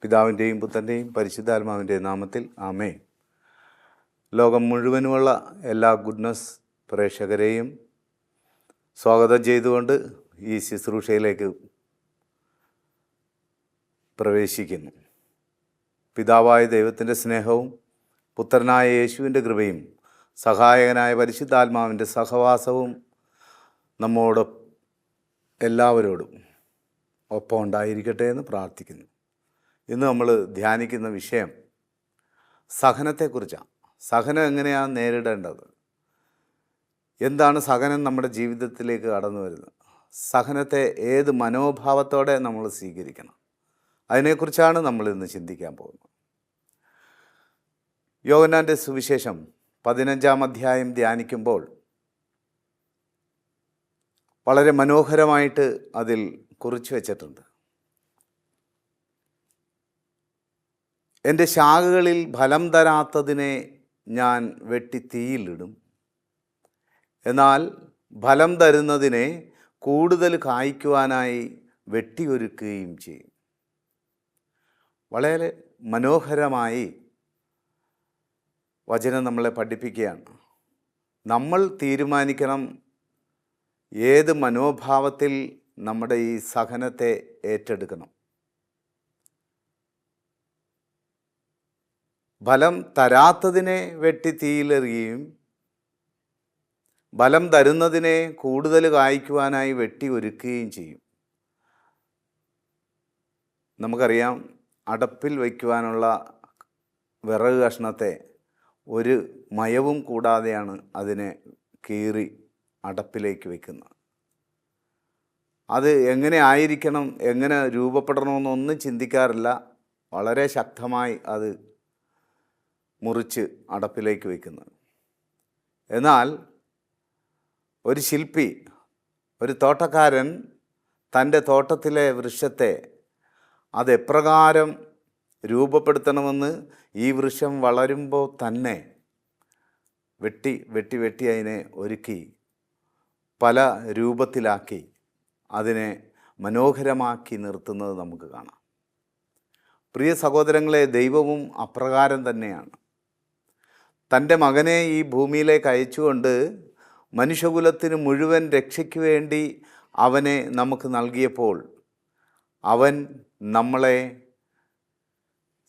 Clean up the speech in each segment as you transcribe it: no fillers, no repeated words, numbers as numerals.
പിതാവിൻ്റെയും പുത്രൻ്റെയും പരിശുദ്ധാത്മാവിൻ്റെയും നാമത്തിൽ ആമേൻ. ലോകം മുഴുവനുമുള്ള എല്ലാ ഗുഡ്നസ് പ്രേക്ഷകരെയും സ്വാഗതം ചെയ്തുകൊണ്ട് ഈ ശുശ്രൂഷയിലേക്ക് പ്രവേശിക്കുന്നു. പിതാവായ ദൈവത്തിൻ്റെ സ്നേഹവും പുത്രനായ യേശുവിൻ്റെ കൃപയും സഹായകനായ പരിശുദ്ധാത്മാവിൻ്റെ സഹവാസവും നമ്മോട് എല്ലാവരോടും ഒപ്പം ഉണ്ടായിരിക്കട്ടെ എന്ന് പ്രാർത്ഥിക്കുന്നു. ഇന്ന് നമ്മൾ ധ്യാനിക്കുന്ന വിഷയം സഹനത്തെക്കുറിച്ചാണ്. സഹനം എങ്ങനെയാണ് നേരിടേണ്ടത്? എന്താണ് സഹനം നമ്മുടെ ജീവിതത്തിലേക്ക് കടന്നു വരുന്നത്? സഹനത്തെ ഏത് മനോഭാവത്തോടെ നമ്മൾ സ്വീകരിക്കണം? അതിനെക്കുറിച്ചാണ് നമ്മൾ ഇന്ന് ചിന്തിക്കാൻ പോകുന്നത്. യോഹന്നാൻ്റെ സുവിശേഷം 15-ാം അധ്യായം ധ്യാനിക്കുമ്പോൾ വളരെ മനോഹരമായിട്ട് അതിൽ കുറിച്ചു വച്ചിട്ടുണ്ട്. എൻ്റെ ശാഖകളിൽ ഫലം തരാത്തതിനെ ഞാൻ വെട്ടി തീയിലിടും, എന്നാൽ ഫലം തരുന്നതിനെ കൂടുതൽ കായ്ക്കുവാനായി വെട്ടിയൊരുക്കുകയും ചെയ്യും. വളരെ മനോഹരമായി വചനം നമ്മളെ പഠിപ്പിക്കുകയാണ്. നമ്മൾ തീരുമാനിക്കണം ഏത് മനോഭാവത്തിൽ നമ്മുടെ ഈ സഹനത്തെ ഏറ്റെടുക്കണം. ഫലം തരാത്തതിനെ വെട്ടി തീയിലെറിയുകയും ഫലം തരുന്നതിനെ കൂടുതൽ കായ്ക്കുവാനായി വെട്ടി ഒരുക്കുകയും ചെയ്യും. നമുക്കറിയാം, അടപ്പിൽ വയ്ക്കുവാനുള്ള വിറക് കഷ്ണത്തെ ഒരു മയവും കൂടാതെയാണ് അതിനെ കീറി അടപ്പിലേക്ക് വയ്ക്കുന്നത്. അത് എങ്ങനെ ആയിരിക്കണം, എങ്ങനെ രൂപപ്പെടണമെന്നൊന്നും ചിന്തിക്കാറില്ല. വളരെ ശക്തമായി അത് മുറിച്ച് അടപ്പിലേക്ക് വയ്ക്കുന്നത്. എന്നാൽ ഒരു ശില്പി, ഒരു തോട്ടക്കാരൻ തൻ്റെ തോട്ടത്തിലെ വൃക്ഷത്തെ അതെപ്രകാരം രൂപപ്പെടുത്തണമെന്ന് ഈ വൃക്ഷം വളരുമ്പോൾ തന്നെ വെട്ടി വെട്ടി വെട്ടി അതിനെ ഒരുക്കി പല രൂപത്തിലാക്കി അതിനെ മനോഹരമാക്കി നിർത്തുന്നത് നമുക്ക് കാണാം. പ്രിയ സഹോദരങ്ങളെ, ദൈവവും അപ്രകാരം തന്നെയാണ്. തൻ്റെ മകനെ ഈ ഭൂമിയിലേക്ക് അയച്ചുകൊണ്ട് മനുഷ്യകുലത്തിന് മുഴുവൻ രക്ഷയ്ക്ക് വേണ്ടി അവനെ നമുക്ക് നൽകിയപ്പോൾ അവൻ നമ്മളെ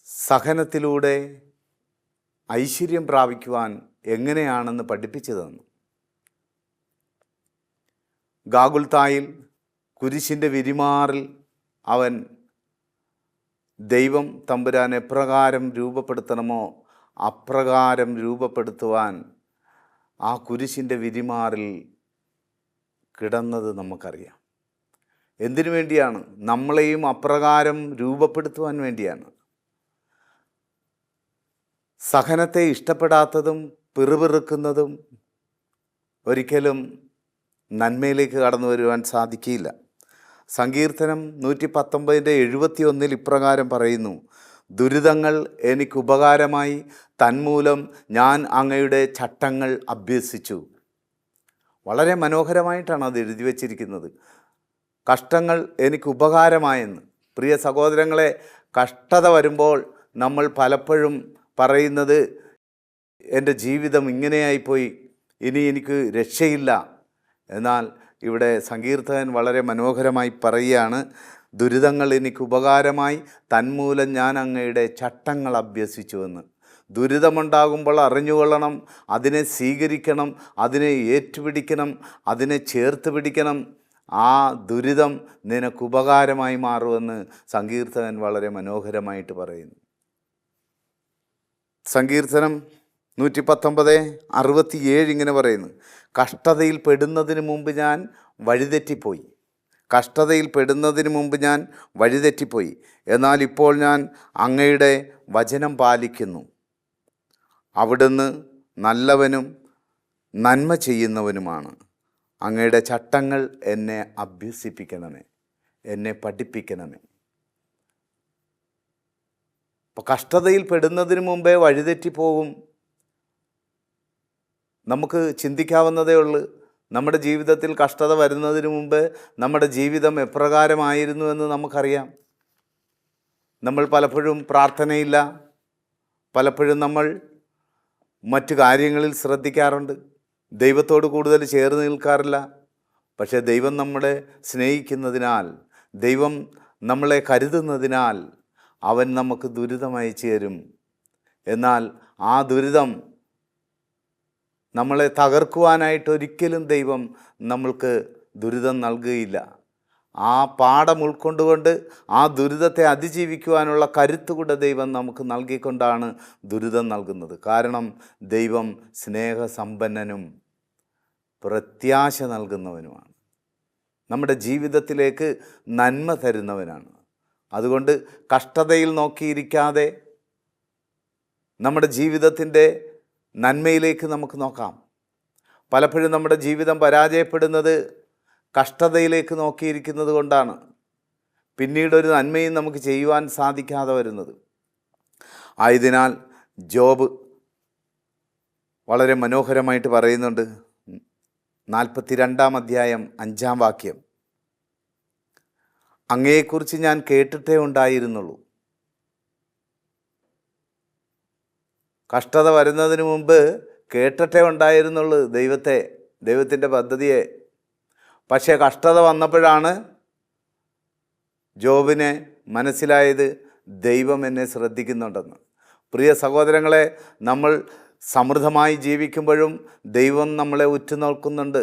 സഹനത്തിലൂടെ ഐശ്വര്യം പ്രാപിക്കുവാൻ എങ്ങനെയാണെന്ന് പഠിപ്പിച്ചു തന്നു. ഗാഗുൽത്തായിൽ കുരിശിൻ്റെ വിരിമാറിൽ അവൻ ദൈവം തമ്പുരാൻ എപ്രകാരം രൂപപ്പെടുത്തണമോ അപ്രകാരം രൂപപ്പെടുത്തുവാൻ ആ കുരിശിൻ്റെ വിരിമാറിൽ കിടന്നത് നമുക്കറിയാം. എന്തിനു വേണ്ടിയാണ്? നമ്മളെയും അപ്രകാരം രൂപപ്പെടുത്തുവാൻ വേണ്ടിയാണ്. സഹനത്തെ ഇഷ്ടപ്പെടാത്തതും പിറുപിറുക്കുന്നതും ഒരിക്കലും നന്മയിലേക്ക് കടന്നു വരുവാൻ സാധിക്കില്ല. സങ്കീർത്തനം 119:71 ഇപ്രകാരം പറയുന്നു: ദുരിതങ്ങൾ എനിക്ക് ഉപകാരമായി, തന്മൂലം ഞാൻ അങ്ങയുടെ ചട്ടങ്ങൾ അഭ്യസിച്ചു. വളരെ മനോഹരമായിട്ടാണ് അത് എഴുതി വച്ചിരിക്കുന്നത്. കഷ്ടങ്ങൾ എനിക്ക് ഉപകാരമായെന്ന്. പ്രിയ സഹോദരങ്ങളെ, കഷ്ടത വരുമ്പോൾ നമ്മൾ പലപ്പോഴും പറയുന്നത് എൻ്റെ ജീവിതം ഇങ്ങനെയായിപ്പോയി, ഇനി എനിക്ക് രക്ഷയില്ല. എന്നാൽ ഇവിടെ സങ്കീർത്തകൻ വളരെ മനോഹരമായി പറയുകയാണ്: ദുരിതങ്ങൾ എനിക്ക് ഉപകാരമായി, തന്മൂലം ഞാൻ അങ്ങയുടെ ചട്ടങ്ങൾ അഭ്യസിച്ചുവെന്ന്. ദുരിതമുണ്ടാകുമ്പോൾ അറിഞ്ഞുകൊള്ളണം, അതിനെ സ്വീകരിക്കണം, അതിനെ ഏറ്റുപിടിക്കണം, അതിനെ ചേർത്ത് പിടിക്കണം. ആ ദുരിതം നിനക്ക് ഉപകാരമായി മാറുമെന്ന് സങ്കീർത്തകൻ വളരെ മനോഹരമായിട്ട് പറയുന്നു. സങ്കീർത്തനം 119:67 ഇങ്ങനെ പറയുന്നു: കഷ്ടതയിൽ പെടുന്നതിന് മുമ്പ് ഞാൻ വഴിതെറ്റിപ്പോയി, കഷ്ടതയിൽ പെടുന്നതിന് മുമ്പ് ഞാൻ വഴിതെറ്റിപ്പോയി, എന്നാൽ ഇപ്പോൾ ഞാൻ അങ്ങയുടെ വചനം പാലിക്കുന്നു. അവിടുന്ന് നല്ലവനും നന്മ ചെയ്യുന്നവനുമാണ്. അങ്ങയുടെ ചട്ടങ്ങൾ എന്നെ അഭ്യസിപ്പിക്കണമേ, എന്നെ പഠിപ്പിക്കണമേ. അപ്പോൾ കഷ്ടതയിൽ പെടുന്നതിന് മുമ്പേ വഴിതെറ്റിപ്പോകും. നമുക്ക് ചിന്തിക്കാവുന്നതേ ഉള്ളൂ. നമ്മുടെ ജീവിതത്തിൽ കഷ്ടത വരുന്നതിന് മുമ്പ് നമ്മുടെ ജീവിതം എപ്രകാരമായിരുന്നു എന്ന് നമുക്കറിയാം. നമ്മൾ പലപ്പോഴും പ്രാർത്ഥനയില്ല, പലപ്പോഴും നമ്മൾ മറ്റു കാര്യങ്ങളിൽ ശ്രദ്ധിക്കാറുണ്ട്, ദൈവത്തോട് കൂടുതൽ ചേർന്ന് നിൽക്കാറില്ല. പക്ഷേ ദൈവം നമ്മളെ സ്നേഹിക്കുന്നതിനാൽ, ദൈവം നമ്മളെ കരുതുന്നതിനാൽ അവൻ നമുക്ക് ദുരിതം അയച്ചു തരും. എന്നാൽ ആ ദുരിതം നമ്മളെ തകർക്കുവാനായിട്ട് ഒരിക്കലും ദൈവം നമ്മൾക്ക് ദുരിതം നൽകുകയില്ല. ആ പാഠം ഉൾക്കൊണ്ടുകൊണ്ട് ആ ദുരിതത്തെ അതിജീവിക്കുവാനുള്ള കരുത്തുകൂടെ ദൈവം നമുക്ക് നൽകിക്കൊണ്ടാണ് ദുരിതം നൽകുന്നത്. കാരണം ദൈവം സ്നേഹസമ്പന്നനും പ്രത്യാശ നൽകുന്നവനുമാണ്, നമ്മുടെ ജീവിതത്തിലേക്ക് നന്മ തരുന്നവനാണ്. അതുകൊണ്ട് കഷ്ടതയിൽ നോക്കിയിരിക്കാതെ നമ്മുടെ ജീവിതത്തിൻ്റെ നന്മയിലേക്ക് നമുക്ക് നോക്കാം. പലപ്പോഴും നമ്മുടെ ജീവിതം പരാജയപ്പെടുന്നത് കഷ്ടതയിലേക്ക് നോക്കിയിരിക്കുന്നത് കൊണ്ടാണ്. പിന്നീടൊരു നന്മയും നമുക്ക് ചെയ്യുവാൻ സാധിക്കാതെ വരുന്നത്. ആയതിനാൽ ജോബ് വളരെ മനോഹരമായിട്ട് പറയുന്നുണ്ട്. 42-ാം അധ്യായം 5-ാം വാക്യം, അങ്ങയെക്കുറിച്ച് ഞാൻ കേട്ടിട്ടേ ഉണ്ടായിരുന്നുള്ളൂ. കഷ്ടത വരുന്നതിന് മുമ്പ് കേട്ടിട്ടേ ഉണ്ടായിരുന്നുള്ളൂ ദൈവത്തിൻ്റെ പദ്ധതിയെ. പക്ഷേ കഷ്ടത വന്നപ്പോഴാണ് ജോബിനെ മനസ്സിലായത് ദൈവം എന്നെ ശ്രദ്ധിക്കുന്നുണ്ടെന്ന്. പ്രിയ സഹോദരങ്ങളെ, നമ്മൾ സമൃദ്ധമായി ജീവിക്കുമ്പോഴും ദൈവം നമ്മളെ ഉറ്റുനോക്കുന്നുണ്ട്.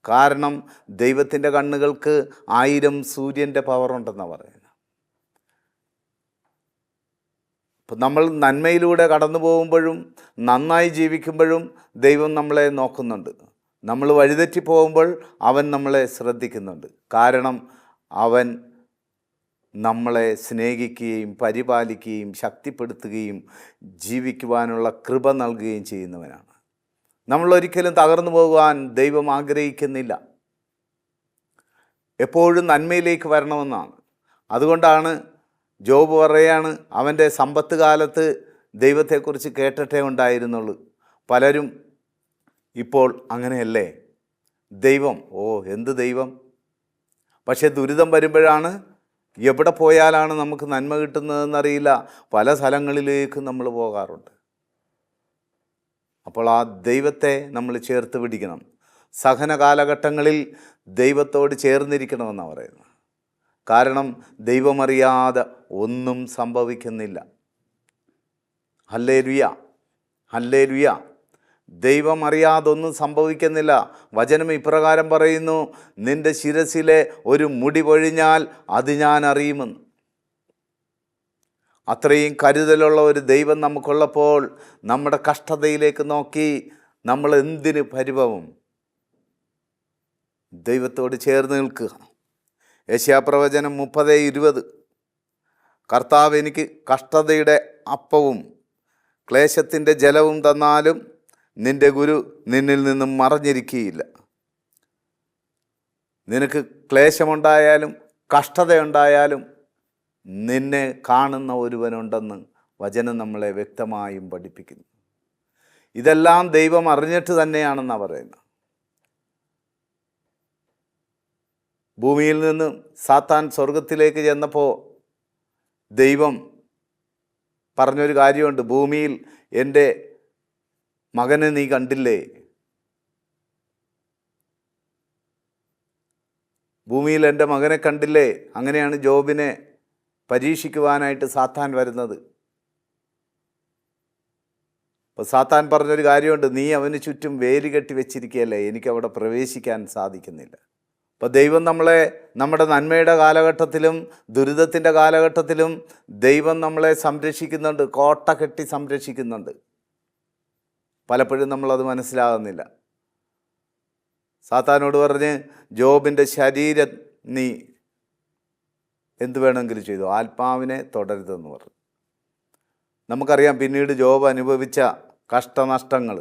കാരണം ദൈവത്തിൻ്റെ കണ്ണുകൾക്ക് 1000 സൂര്യൻ്റെ പവറുണ്ടെന്നാണ് പറയുന്നത്. അപ്പം നമ്മൾ നന്മയിലൂടെ കടന്നു പോകുമ്പോഴും നന്നായി ജീവിക്കുമ്പോഴും ദൈവം നമ്മളെ നോക്കുന്നുണ്ട്. നമ്മൾ വഴിതെറ്റി പോകുമ്പോൾ അവൻ നമ്മളെ ശ്രദ്ധിക്കുന്നുണ്ട്. കാരണം അവൻ നമ്മളെ സ്നേഹിക്കുകയും പരിപാലിക്കുകയും ശക്തിപ്പെടുത്തുകയും ജീവിക്കുവാനുള്ള കൃപ നൽകുകയും ചെയ്യുന്നവനാണ്. നമ്മളൊരിക്കലും തകർന്നു പോകുവാൻ ദൈവം ആഗ്രഹിക്കുന്നില്ല. എപ്പോഴും നന്മയിലേക്ക് വരണമെന്നാണ്. അതുകൊണ്ടാണ് ജോബ് പറയാണ്, അവൻ്റെ സമ്പത്ത് കാലത്ത് ദൈവത്തെക്കുറിച്ച് കേട്ടിട്ടേ ഉണ്ടായിരുന്നുള്ളൂ. പലരും ഇപ്പോൾ അങ്ങനെയല്ലേ? ദൈവം, എന്ത് ദൈവം? പക്ഷേ ദുരിതം വരുമ്പോഴാണ്, എവിടെ പോയാലാണ് നമുക്ക് നന്മ കിട്ടുന്നതെന്നറിയില്ല, പല സ്ഥലങ്ങളിലേക്കും നമ്മൾ പോകാറുണ്ട്. അപ്പോൾ ആ ദൈവത്തെ നമ്മൾ ചേർത്ത് പിടിക്കണം. സഹന കാലഘട്ടങ്ങളിൽ ദൈവത്തോട് ചേർന്നിരിക്കണമെന്നാണ് പറയുന്നത്. കാരണം ദൈവമറിയാതെ ഒന്നും സംഭവിക്കുന്നില്ല. Hallelujah, hallelujah. ദൈവം അറിയാതെ ഒന്നും സംഭവിക്കുന്നില്ല. വചനം ഇപ്രകാരം പറയുന്നു, നിന്റെ ശിരസിലെ ഒരു മുടി പൊഴിഞ്ഞാൽ അത് ഞാൻ അറിയുമെന്ന്. അത്രയും കരുതലുള്ള ഒരു ദൈവം നമുക്കുള്ളപ്പോൾ നമ്മുടെ കഷ്ടതയിലേക്ക് നോക്കി നമ്മൾ എന്തിന് പരിഭവം? ദൈവത്തോട് ചേർന്ന് നിൽക്കുക. യെശയ്യാപ്രവചനം 30:20, കർത്താവ് എനിക്ക് കഷ്ടതയുടെ അപ്പവും ക്ലേശത്തിൻ്റെ ജലവും തന്നാലും നിന്റെ ഗുരു നിന്നിൽ നിന്നും മറഞ്ഞിരിക്കുകയില്ല. നിനക്ക് ക്ലേശമുണ്ടായാലും കഷ്ടതയുണ്ടായാലും നിന്നെ കാണുന്ന ഒരുവനുണ്ടെന്ന് വചനം നമ്മളെ വ്യക്തമായും പഠിപ്പിക്കുന്നു. ഇതെല്ലാം ദൈവം അറിഞ്ഞിട്ട് തന്നെയാണെന്നാണ് പറയുന്നത്. ഭൂമിയിൽ നിന്ന് സാത്താൻ സ്വർഗത്തിലേക്ക് ചെന്നപ്പോൾ ദൈവം പറഞ്ഞൊരു കാര്യമുണ്ട്, ഭൂമിയിൽ എൻ്റെ മകനെ നീ കണ്ടില്ലേ? ഭൂമിയിൽ എൻ്റെ മകനെ കണ്ടില്ലേ? അങ്ങനെയാണ് ജോബിനെ പരീക്ഷിക്കുവാനായിട്ട് സാത്താൻ വരുന്നത്. അപ്പോൾ സാത്താൻ പറഞ്ഞൊരു കാര്യമുണ്ട്, നീ അവന് ചുറ്റും വേലി കെട്ടി വെച്ചിരിക്കുകയല്ലേ, എനിക്കവിടെ പ്രവേശിക്കാൻ സാധിക്കുന്നില്ല. അപ്പോൾ ദൈവം നമ്മളെ നമ്മുടെ നന്മയുടെ കാലഘട്ടത്തിലും ദുരിതത്തിൻ്റെ കാലഘട്ടത്തിലും ദൈവം നമ്മളെ സംരക്ഷിക്കുന്നുണ്ട്, കോട്ട കെട്ടി സംരക്ഷിക്കുന്നുണ്ട്. പലപ്പോഴും നമ്മളത് മനസ്സിലാകുന്നില്ല. സാത്താനോട് പറഞ്ഞ്, ജോബിൻ്റെ ശരീരം നീ എന്ത് വേണമെങ്കിലും ചെയ്തു, ആത്മാവിനെ തുടരുതെന്ന് പറഞ്ഞു. നമുക്കറിയാം പിന്നീട് ജോബ് അനുഭവിച്ച കഷ്ടനഷ്ടങ്ങൾ.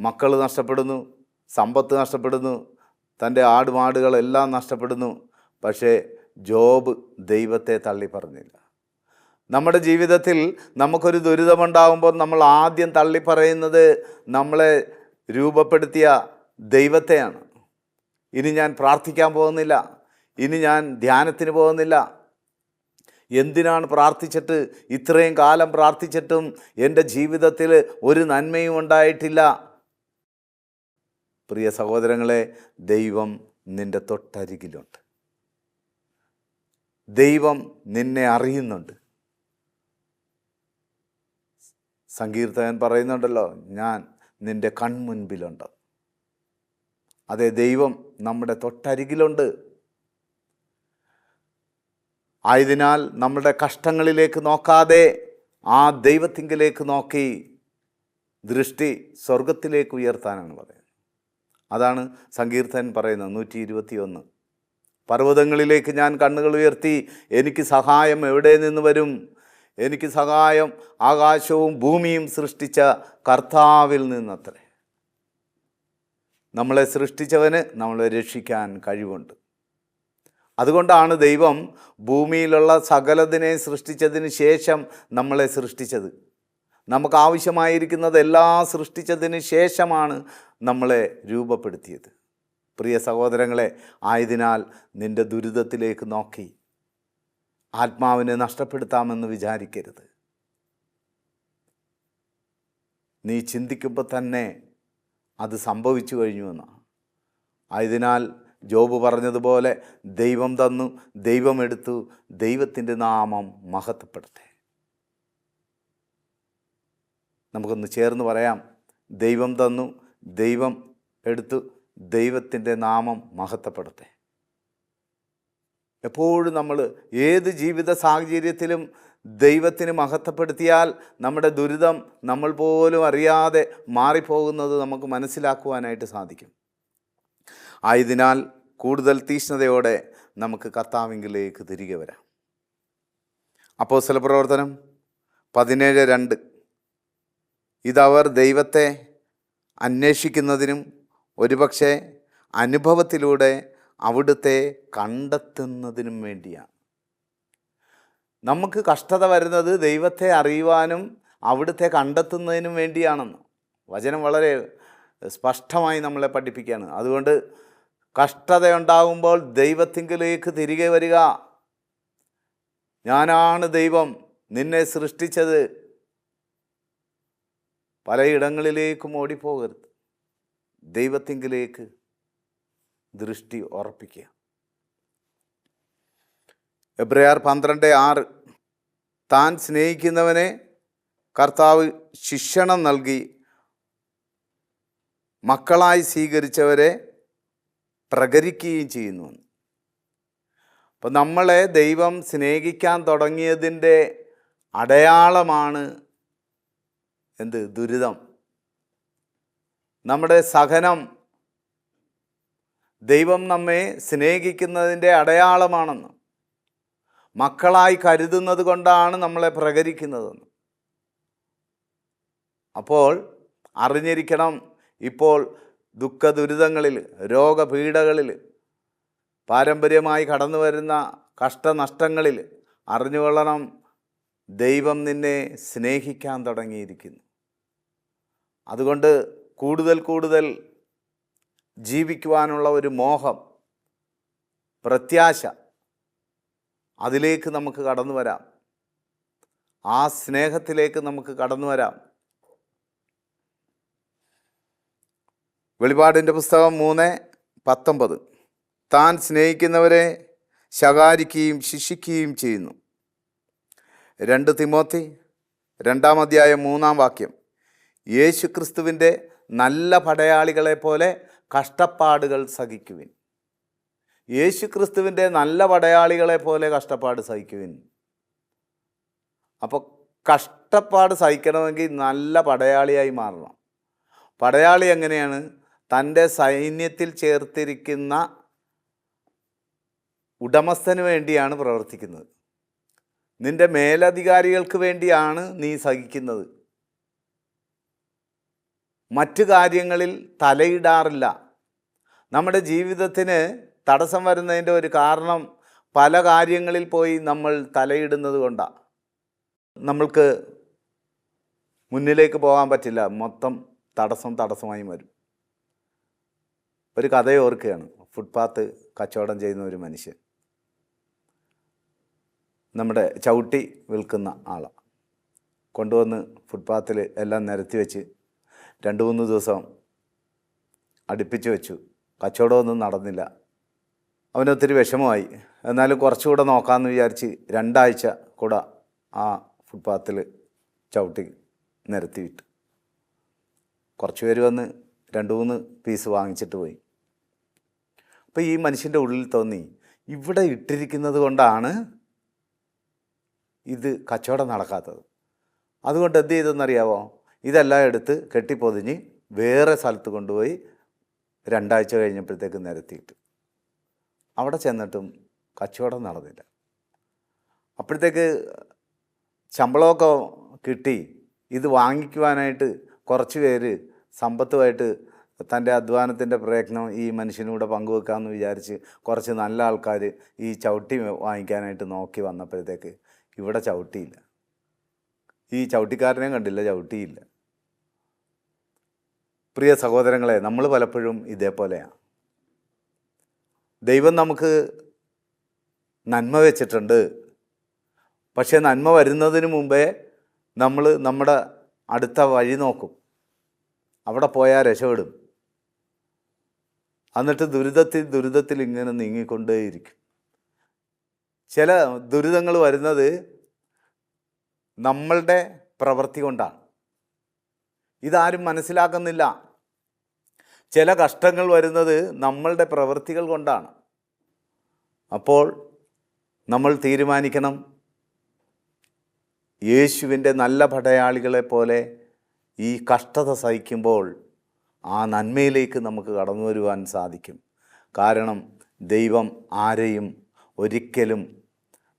മക്കൾ നഷ്ടപ്പെടുന്നു, സമ്പത്ത് നഷ്ടപ്പെടുന്നു, തൻ്റെ ആടുമാടുകളെല്ലാം നഷ്ടപ്പെടുന്നു. പക്ഷേ ജോബ് ദൈവത്തെ തള്ളി പറഞ്ഞില്ല. നമ്മുടെ ജീവിതത്തിൽ നമുക്കൊരു ദുരിതമുണ്ടാകുമ്പോൾ നമ്മൾ ആദ്യം തള്ളിപ്പറയുന്നത് നമ്മളെ രൂപപ്പെടുത്തിയ ദൈവത്തെയാണ്. ഇനി ഞാൻ പ്രാർത്ഥിക്കാൻ പോകുന്നില്ല, ഇനി ഞാൻ ധ്യാനത്തിന് പോകുന്നില്ല, എന്തിനാണ് പ്രാർത്ഥിച്ചിട്ട്, ഇത്രയും കാലം പ്രാർത്ഥിച്ചിട്ടും എൻ്റെ ജീവിതത്തിൽ ഒരു നന്മയും ഉണ്ടായിട്ടില്ല? പ്രിയ സഹോദരങ്ങളെ, ദൈവം നിൻ്റെ തൊട്ടരികിലുണ്ട്. ദൈവം നിന്നെ അറിയുന്നുണ്ട്. സങ്കീർത്തകൻ പറയുന്നുണ്ടല്ലോ, ഞാൻ നിൻ്റെ കൺമുൻപിലുണ്ട്. അതെ, ദൈവം നമ്മുടെ തൊട്ടരികിലുണ്ട്. ആയതിനാൽ നമ്മുടെ കഷ്ടങ്ങളിലേക്ക് നോക്കാതെ ആ ദൈവത്തിങ്കിലേക്ക് നോക്കി ദൃഷ്ടി സ്വർഗത്തിലേക്ക് ഉയർത്താനാണ് പറയുന്നത്. അതാണ് സങ്കീർത്തകൻ പറയുന്നത് 121. പർവ്വതങ്ങളിലേക്ക് ഞാൻ കണ്ണുകൾ ഉയർത്തി, എനിക്ക് സഹായം എവിടെ നിന്ന് വരും? എനിക്ക് സഹായം ആകാശവും ഭൂമിയും സൃഷ്ടിച്ച കർത്താവിൽ നിന്നത്രേ. നമ്മളെ സൃഷ്ടിച്ചവന് നമ്മളെ രക്ഷിക്കാൻ കഴിവുണ്ട്. അതുകൊണ്ടാണ് ദൈവം ഭൂമിയിലുള്ള സകലതിനെ സൃഷ്ടിച്ചതിന് ശേഷം നമ്മളെ സൃഷ്ടിച്ചത്. നമുക്ക് ആവശ്യമായിരിക്കുന്നത് എല്ലാം സൃഷ്ടിച്ചതിന് ശേഷമാണ് നമ്മളെ രൂപപ്പെടുത്തിയത്. പ്രിയ സഹോദരങ്ങളെ, ആയതിനാൽ നിൻ്റെ ദുരിതത്തിലേക്ക് നോക്കി ആത്മാവിനെ നഷ്ടപ്പെടുത്താമെന്ന് വിചാരിക്കരുത്. നീ ചിന്തിക്കുമ്പോൾ തന്നെ അത് സംഭവിച്ചു കഴിഞ്ഞുവെന്നാണ്. ആയതിനാൽ ജോബ് പറഞ്ഞതുപോലെ, ദൈവം തന്നു, ദൈവം എടുത്തു, ദൈവത്തിൻ്റെ നാമം മഹത്വപ്പെടട്ടെ. നമുക്കൊന്ന് ചേർന്ന് പറയാം, ദൈവം തന്നു, ദൈവം എടുത്തു, ദൈവത്തിൻ്റെ നാമം മഹത്വപ്പെടട്ടെ. എപ്പോഴും നമ്മൾ ഏത് ജീവിത സാഹചര്യത്തിലും ദൈവത്തിന് മഹത്വപ്പെടുത്തിയാൽ നമ്മുടെ ദുരിതം നമ്മൾ പോലും അറിയാതെ മാറിപ്പോകുന്നത് നമുക്ക് മനസ്സിലാക്കുവാനായിട്ട് സാധിക്കും. ആയതിനാൽ കൂടുതൽ തീക്ഷ്ണതയോടെ നമുക്ക് കർത്താവിങ്കിലേക്ക് തിരികെ വരാം. അപ്പോസ്തലപ്രവർത്തനം 17:2. ഇതവർ ദൈവത്തെ അന്വേഷിക്കുന്നതിനും ഒരുപക്ഷെ അനുഭവത്തിലൂടെ അവിടുത്തെ കണ്ടെത്തുന്നതിനും വേണ്ടിയാണ്. നമുക്ക് കഷ്ടത വരുന്നത് ദൈവത്തെ അറിയുവാനും അവിടുത്തെ കണ്ടെത്തുന്നതിനും വേണ്ടിയാണെന്ന് വചനം വളരെ സ്പഷ്ടമായി നമ്മളെ പഠിപ്പിക്കുകയാണ്. അതുകൊണ്ട് കഷ്ടതയുണ്ടാകുമ്പോൾ ദൈവത്തിങ്കിലേക്ക് തിരികെ വരിക. ഞാനാണ് ദൈവം, നിന്നെ സൃഷ്ടിച്ചത്. പലയിടങ്ങളിലേക്കും ഓടിപ്പോകരുത്. ദൈവത്തിങ്കിലേക്ക് ദൃഷ്ടി ഉറപ്പിക്കുക. എബ്രായർ 12:6. താൻ സ്നേഹിക്കുന്നവനെ കർത്താവ് ശിക്ഷണം നൽകി മക്കളായി സ്വീകരിച്ചവരെ പ്രകരിക്കുകയും ചെയ്യുന്നു. അപ്പം നമ്മളെ ദൈവം സ്നേഹിക്കാൻ തുടങ്ങിയതിൻ്റെ അടയാളമാണ് എന്ത്? ദുരിതം. നമ്മുടെ സഹനം ദൈവം നമ്മെ സ്നേഹിക്കുന്നതിൻ്റെ അടയാളമാണെന്ന്, മക്കളായി കരുതുന്നത് കൊണ്ടാണ് നമ്മളെ പ്രകരിക്കുന്നതെന്ന്. അപ്പോൾ അറിഞ്ഞിരിക്കണം, ഇപ്പോൾ ദുഃഖ ദുരിതങ്ങളിൽ, രോഗപീഠകളിൽ, പാരമ്പര്യമായി കടന്നു വരുന്ന കഷ്ടനഷ്ടങ്ങളിൽ അറിഞ്ഞുകൊള്ളണം, ദൈവം നിന്നെ സ്നേഹിക്കാൻ തുടങ്ങിയിരിക്കുന്നു. അതുകൊണ്ട് കൂടുതൽ കൂടുതൽ ജീവിക്കുവാനുള്ള ഒരു മോഹം, പ്രത്യാശ, അതിലേക്ക് നമുക്ക് കടന്നു വരാം. ആ സ്നേഹത്തിലേക്ക് നമുക്ക് കടന്നു വരാം. വെളിപാടിൻ്റെ പുസ്തകം 3:19. താൻ സ്നേഹിക്കുന്നവരെ ശകാരിക്കുകയും ശിക്ഷിക്കുകയും ചെയ്യുന്നു. 2 തിമോത്തി 2:3 യേശു ക്രിസ്തുവിൻ്റെ നല്ല പടയാളികളെ പോലെ കഷ്ടപ്പാടുകൾ സഹിക്കുവിൻ. യേശു ക്രിസ്തുവിൻ്റെ നല്ല പടയാളികളെ പോലെ കഷ്ടപ്പാട് സഹിക്കുവിൻ. അപ്പോൾ കഷ്ടപ്പാട് സഹിക്കണമെങ്കിൽ നല്ല പടയാളിയായി മാറണം. പടയാളി എങ്ങനെയാണ്? തൻ്റെ സൈന്യത്തിൽ ചേർത്തിരിക്കുന്ന ഉടമസ്ഥന് വേണ്ടിയാണ് പ്രവർത്തിക്കുന്നത്. നിൻ്റെ മേലധികാരികൾക്ക് വേണ്ടിയാണ് നീ സഹിക്കുന്നത്. മറ്റു കാര്യങ്ങളിൽ തലയിടാറില്ല. നമ്മുടെ ജീവിതത്തിന് തടസ്സം വരുന്നതിൻ്റെ ഒരു കാരണം പല കാര്യങ്ങളിൽ പോയി നമ്മൾ തലയിടുന്നത് കൊണ്ടാണ്. നമ്മൾക്ക് മുന്നിലേക്ക് പോകാൻ പറ്റില്ല, മൊത്തം തടസ്സമായി വരും. ഒരു കഥയെ ഓർക്കുകയാണ്. ഫുട്പാത്ത് കച്ചവടം ചെയ്യുന്ന ഒരു മനുഷ്യൻ നമ്മുടെ ചവിട്ടി വിൽക്കുന്ന ആളാണ്. കൊണ്ടുവന്ന് ഫുട്പാത്തിൽ എല്ലാം നിരത്തി വെച്ച് 2-3 ദിവസം അടുപ്പിച്ച് വെച്ചു. കച്ചവടമൊന്നും നടന്നില്ല. അവനൊത്തിരി വിഷമമായി. എന്നാലും കുറച്ചുകൂടെ നോക്കാമെന്ന് വിചാരിച്ച് 2 ആഴ്ച കൂടെ ആ ഫുട്പാത്തിൽ ചവിട്ടി നിരത്തി വിട്ടു. കുറച്ച് പേര് വന്ന് 2-3 പീസ് വാങ്ങിച്ചിട്ട് പോയി. അപ്പോൾ ഈ മനുഷ്യൻ്റെ ഉള്ളിൽ തോന്നി, ഇവിടെ ഇട്ടിരിക്കുന്നത് കൊണ്ടാണ് ഇത് കച്ചവടം നടക്കാത്തത്. അതുകൊണ്ട് എന്ത് ചെയ്തെന്നറിയാവോ? ഇതെല്ലാം എടുത്ത് കെട്ടിപ്പൊതിഞ്ഞ് വേറെ സ്ഥലത്ത് കൊണ്ടുപോയി 2 ആഴ്ച കഴിഞ്ഞപ്പോഴത്തേക്ക് നിരത്തിയിട്ടു. അവിടെ ചെന്നിട്ടും കച്ചവടം നടന്നില്ല. അപ്പോഴത്തേക്ക് ശമ്പളമൊക്കെ കിട്ടി. ഇത് വാങ്ങിക്കുവാനായിട്ട് കുറച്ച് പേര് സമ്പത്തുമായിട്ട് തൻ്റെ അധ്വാനത്തിൻ്റെ പ്രയത്നം ഈ മനുഷ്യനൂടെ പങ്കുവെക്കാമെന്ന് വിചാരിച്ച് കുറച്ച് നല്ല ആൾക്കാർ ഈ ചവിട്ടി വാങ്ങിക്കാനായിട്ട് നോക്കി വന്നപ്പോഴത്തേക്ക് ഇവിടെ ചവിട്ടിയില്ല. ഈ ചവിട്ടിക്കാരനെയും കണ്ടില്ല, ചവിട്ടിയില്ല. പ്രിയ സഹോദരങ്ങളെ, നമ്മൾ പലപ്പോഴും ഇതേപോലെയാണ്. ദൈവം നമുക്ക് നന്മ വെച്ചിട്ടുണ്ട്. പക്ഷേ നന്മ വരുന്നതിന് മുമ്പേ നമ്മൾ നമ്മുടെ അടുത്ത വഴി നോക്കും. അവിടെ പോയാൽ രക്ഷപ്പെടും. എന്നിട്ട് ദുരിതത്തിൽ ഇങ്ങനെ നീങ്ങിക്കൊണ്ടേയിരിക്കും. ചില ദുരിതങ്ങൾ വരുന്നത് നമ്മളുടെ പ്രവൃത്തി കൊണ്ടാണ്. ഇതാരും മനസ്സിലാക്കുന്നില്ല. ചില കഷ്ടങ്ങൾ വരുന്നത് നമ്മളുടെ പ്രവൃത്തികൾ കൊണ്ടാണ്. അപ്പോൾ നമ്മൾ തീരുമാനിക്കണം, യേശുവിൻ്റെ നല്ല പടയാളികളെ പോലെ ഈ കഷ്ടത സഹിക്കുമ്പോൾ ആ നന്മയിലേക്ക് നമുക്ക് കടന്നു വരുവാൻ സാധിക്കും. കാരണം ദൈവം ആരെയും ഒരിക്കലും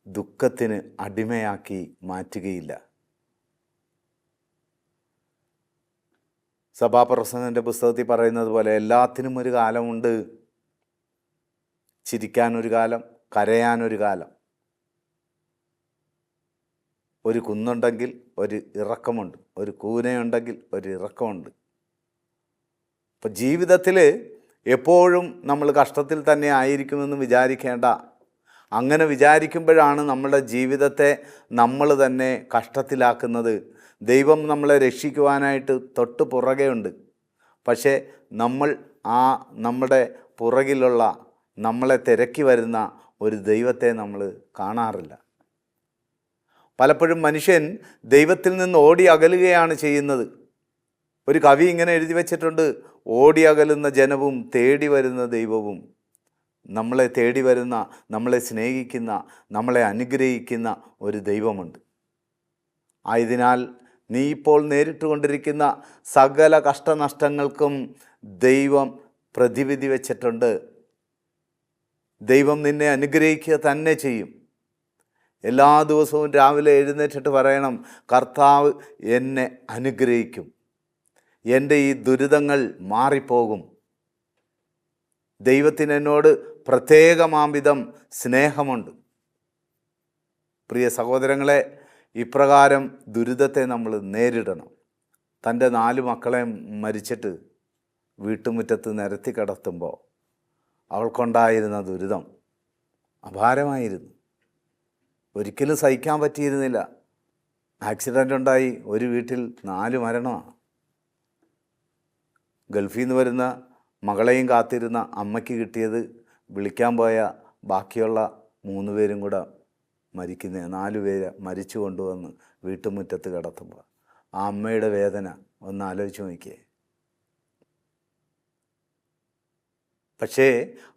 ദുഃഖത്തിന് അടിമയാക്കി മാറ്റുകയില്ല. സഭാപ്രസംഗൻ്റെ പുസ്തകത്തിൽ പറയുന്നത് പോലെ എല്ലാത്തിനും ഒരു കാലമുണ്ട്. ചിരിക്കാനൊരു കാലം, കരയാനൊരു കാലം. ഒരു കുന്നുണ്ടെങ്കിൽ ഒരു ഇറക്കമുണ്ട്, ഒരു കൂനയുണ്ടെങ്കിൽ ഒരു ഇറക്കമുണ്ട്. അപ്പം ജീവിതത്തിൽ എപ്പോഴും നമ്മൾ കഷ്ടത്തിൽ തന്നെ ആയിരിക്കുമെന്ന് വിചാരിക്കേണ്ട. അങ്ങനെ വിചാരിക്കുമ്പോഴാണ് നമ്മുടെ ജീവിതത്തെ നമ്മൾ തന്നെ കഷ്ടത്തിലാക്കുന്നത്. ദൈവം നമ്മളെ രക്ഷിക്കുവാനായിട്ട് തൊട്ട് പുറകെയുണ്ട്. പക്ഷേ നമ്മൾ നമ്മുടെ പുറകിലുള്ള നമ്മളെ തിരക്കി വരുന്ന ഒരു ദൈവത്തെ നമ്മൾ കാണാറില്ല. പലപ്പോഴും മനുഷ്യൻ ദൈവത്തിൽ നിന്ന് ഓടി അകലുകയാണ് ചെയ്യുന്നത്. ഒരു കവി ഇങ്ങനെ എഴുതി വച്ചിട്ടുണ്ട്, ഓടി അകലുന്ന ജനവും തേടി വരുന്ന ദൈവവും. നമ്മളെ തേടി വരുന്ന, നമ്മളെ സ്നേഹിക്കുന്ന, നമ്മളെ അനുഗ്രഹിക്കുന്ന ഒരു ദൈവമുണ്ട്. ആയതിനാൽ നീ ഇപ്പോൾ നേരിട്ടുകൊണ്ടിരിക്കുന്ന സകല കഷ്ടനഷ്ടങ്ങൾക്കും ദൈവം പ്രതിവിധി വച്ചിട്ടുണ്ട്. ദൈവം നിന്നെ അനുഗ്രഹിക്കുക തന്നെ ചെയ്യും. എല്ലാ ദിവസവും രാവിലെ എഴുന്നേറ്റിട്ട് പറയണം, കർത്താവ് എന്നെ അനുഗ്രഹിക്കും, എൻ്റെ ഈ ദുരിതങ്ങൾ മാറിപ്പോകും. ദൈവത്തിന് എന്നോട് പ്രത്യേകമാംവിധം സ്നേഹമുണ്ട്. പ്രിയ സഹോദരങ്ങളെ, ഇപ്രകാരം ദുരിതത്തെ നമ്മൾ നേരിടണം. തൻ്റെ 4 മക്കളെ മരിച്ചിട്ട് വീട്ടുമുറ്റത്ത് നിരത്തി കിടത്തുമ്പോൾ അവൾക്കുണ്ടായിരുന്ന ദുരിതം അപാരമായിരുന്നു. ഒരിക്കലും സഹിക്കാൻ പറ്റിയിരുന്നില്ല. ആക്സിഡൻ്റ് ഉണ്ടായി, ഒരു വീട്ടിൽ 4 മരണമാണ്. ഗൾഫിൽ നിന്ന് വരുന്ന മകളെയും കാത്തിരുന്ന അമ്മയ്ക്ക് കിട്ടിയത് വിളിക്കാൻ പോയ ബാക്കിയുള്ള 3 പേരും കൂടെ മരിക്കുന്ന 4 പേര് മരിച്ചു കൊണ്ടുവന്ന് വീട്ടുമുറ്റത്ത് കിടത്തുമ്പോൾ ആ അമ്മയുടെ വേദന ഒന്ന് ആലോചിച്ച് നോക്കിയേ. പക്ഷേ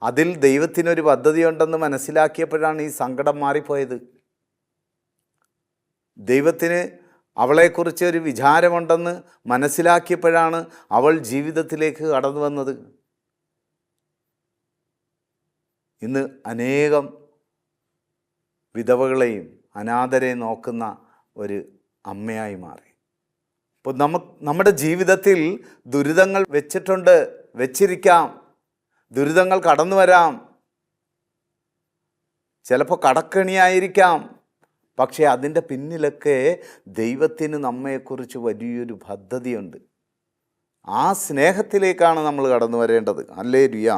അതിൽ ദൈവത്തിനൊരു പദ്ധതിയുണ്ടെന്ന് മനസ്സിലാക്കിയപ്പോഴാണ് ഈ സങ്കടം മാറിപ്പോയത്. ദൈവത്തിന് അവളെക്കുറിച്ച് ഒരു വിചാരമുണ്ടെന്ന് മനസ്സിലാക്കിയപ്പോഴാണ് അവൾ ജീവിതത്തിലേക്ക് കടന്നു വന്നത്. ഇന്ന് അനേകം വിധവകളെയും അനാഥരെയും നോക്കുന്ന ഒരു അമ്മയായി മാറി. അപ്പോൾ നമ്മുടെ ജീവിതത്തിൽ ദുരിതങ്ങൾ വെച്ചിരിക്കാം, ദുരിതങ്ങൾ കടന്നു വരാം. ചിലപ്പോൾ കടക്കെണിയായിരിക്കാം. പക്ഷേ അതിൻ്റെ പിന്നിലൊക്കെ ദൈവത്തിന് നമ്മെക്കുറിച്ച് വലിയൊരു പദ്ധതിയുണ്ട്. ആ സ്നേഹത്തിലേക്കാണ് നമ്മൾ കടന്നു വരേണ്ടത്. ഹല്ലേലൂയ.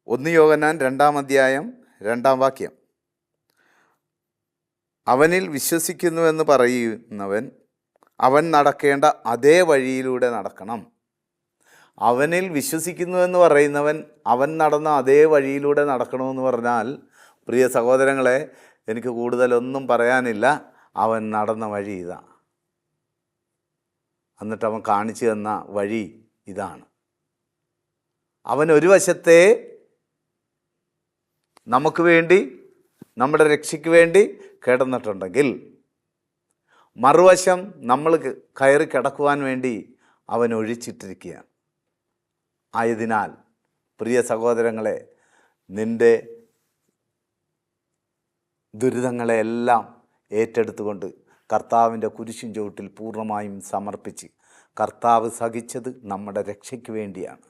1 യോഹന്നാൻ 2-ാം അധ്യായം 2-ാം വാക്യം. അവനിൽ വിശ്വസിക്കുന്നുവെന്ന് പറയുന്നവൻ അവൻ നടക്കേണ്ട അതേ വഴിയിലൂടെ നടക്കണം. അവനിൽ വിശ്വസിക്കുന്നുവെന്ന് പറയുന്നവൻ അവൻ നടന്ന അതേ വഴിയിലൂടെ നടക്കണമെന്ന് പറഞ്ഞാൽ, പ്രിയ സഹോദരങ്ങളെ, എനിക്ക് കൂടുതലൊന്നും പറയാനില്ല. അവൻ നടന്ന വഴി ഇതാ. എന്നിട്ട് അവൻ കാണിച്ചു തന്ന വഴി ഇതാണ്. അവൻ ഒരു വശത്തെ നമുക്ക് വേണ്ടി, നമ്മുടെ രക്ഷയ്ക്ക് വേണ്ടി കിടന്നിട്ടുണ്ടെങ്കിൽ, മറുവശം നമ്മൾ കയറി കിടക്കുവാൻ വേണ്ടി അവൻ ഒഴിച്ചിട്ടിരിക്കുകയാണ്. ആയതിനാൽ പ്രിയ സഹോദരങ്ങളെ, നിൻ്റെ ദുരിതങ്ങളെല്ലാം ഏറ്റെടുത്തുകൊണ്ട് കർത്താവിൻ്റെ കുരിശിൻ ചുവട്ടിൽ പൂർണ്ണമായും സമർപ്പിച്ച്, കർത്താവ് സഹിച്ചത് നമ്മുടെ രക്ഷയ്ക്ക് വേണ്ടിയാണ്.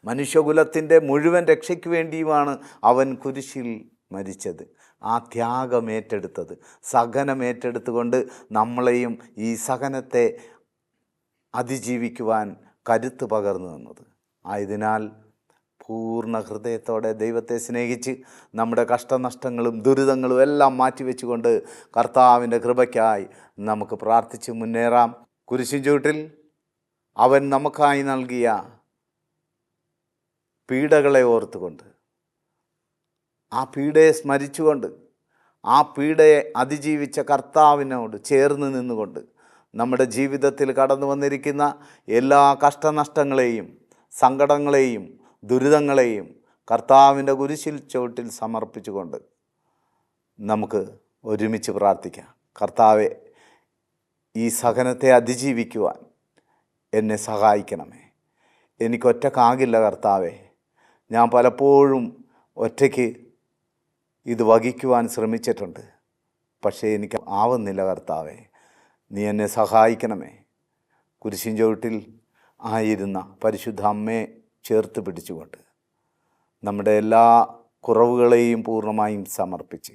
മനുഷ്യകുലത്തിൻ്റെ മുഴുവൻ രക്ഷയ്ക്ക് വേണ്ടിയുമാണ് അവൻ കുരിശിൽ മരിച്ചത്. ആ ത്യാഗമേറ്റെടുത്തത്, സഹനമേറ്റെടുത്തുകൊണ്ട് നമ്മളെയും ഈ സഹനത്തെ അതിജീവിക്കുവാൻ കരുത്ത് പകർന്നു തന്നത്. ആയതിനാൽ പൂർണ്ണ ഹൃദയത്തോടെ ദൈവത്തെ സ്നേഹിച്ച് നമ്മുടെ കഷ്ടനഷ്ടങ്ങളും ദുരിതങ്ങളും എല്ലാം മാറ്റിവെച്ചുകൊണ്ട് കർത്താവിൻ്റെ കൃപയ്ക്കായി നമുക്ക് പ്രാർത്ഥിച്ച് മുന്നേറാം. കുരിശിൻ ചുവട്ടിൽ അവൻ നമുക്കായി നൽകിയ പീഡകളെ ഓർത്തുകൊണ്ട്, ആ പീഡയെ സ്മരിച്ചുകൊണ്ട്, ആ പീഡയെ അതിജീവിച്ച കർത്താവിനോട് ചേർന്ന് നിന്നുകൊണ്ട് നമ്മുടെ ജീവിതത്തിൽ കടന്നു വന്നിരിക്കുന്ന എല്ലാ കഷ്ടനഷ്ടങ്ങളെയും സങ്കടങ്ങളെയും ദുരിതങ്ങളെയും കർത്താവിൻ്റെ കുരിശിൽ ചുവട്ടിൽ സമർപ്പിച്ചുകൊണ്ട് നമുക്ക് ഒരുമിച്ച് പ്രാർത്ഥിക്കാം. കർത്താവെ, ഈ സഹനത്തെ അതിജീവിക്കുവാൻ എന്നെ സഹായിക്കണമേ. എനിക്കൊറ്റക്കാകില്ല കർത്താവെ. ഞാൻ പലപ്പോഴും ഒറ്റയ്ക്ക് ഇത് വഹിക്കുവാൻ ശ്രമിച്ചിട്ടുണ്ട്. പക്ഷേ എനിക്ക് ആവുന്നില്ല കർത്താവെ. നീ എന്നെ സഹായിക്കണമേ. കുരിശിൻ ചുവട്ടിൽ ആയിരുന്ന പരിശുദ്ധ അമ്മയെ ചേർത്ത് പിടിച്ചുകൊണ്ട് നമ്മുടെ എല്ലാ കുറവുകളെയും പൂർണ്ണമായും സമർപ്പിച്ച്,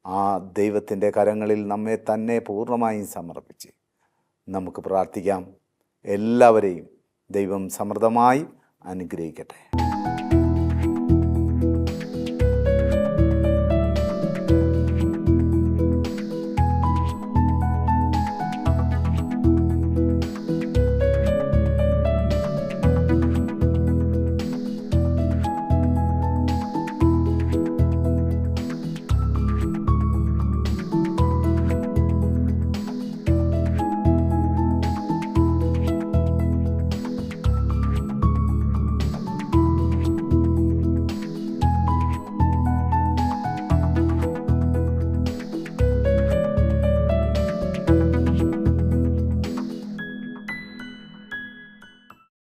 ആ ദൈവത്തിൻ്റെ കരങ്ങളിൽ നമ്മെ തന്നെ പൂർണ്ണമായും സമർപ്പിച്ച് നമുക്ക് പ്രാർത്ഥിക്കാം. എല്ലാവരെയും ദൈവം സമൃദ്ധമായി അനുഗ്രഹിക്കട്ടെ.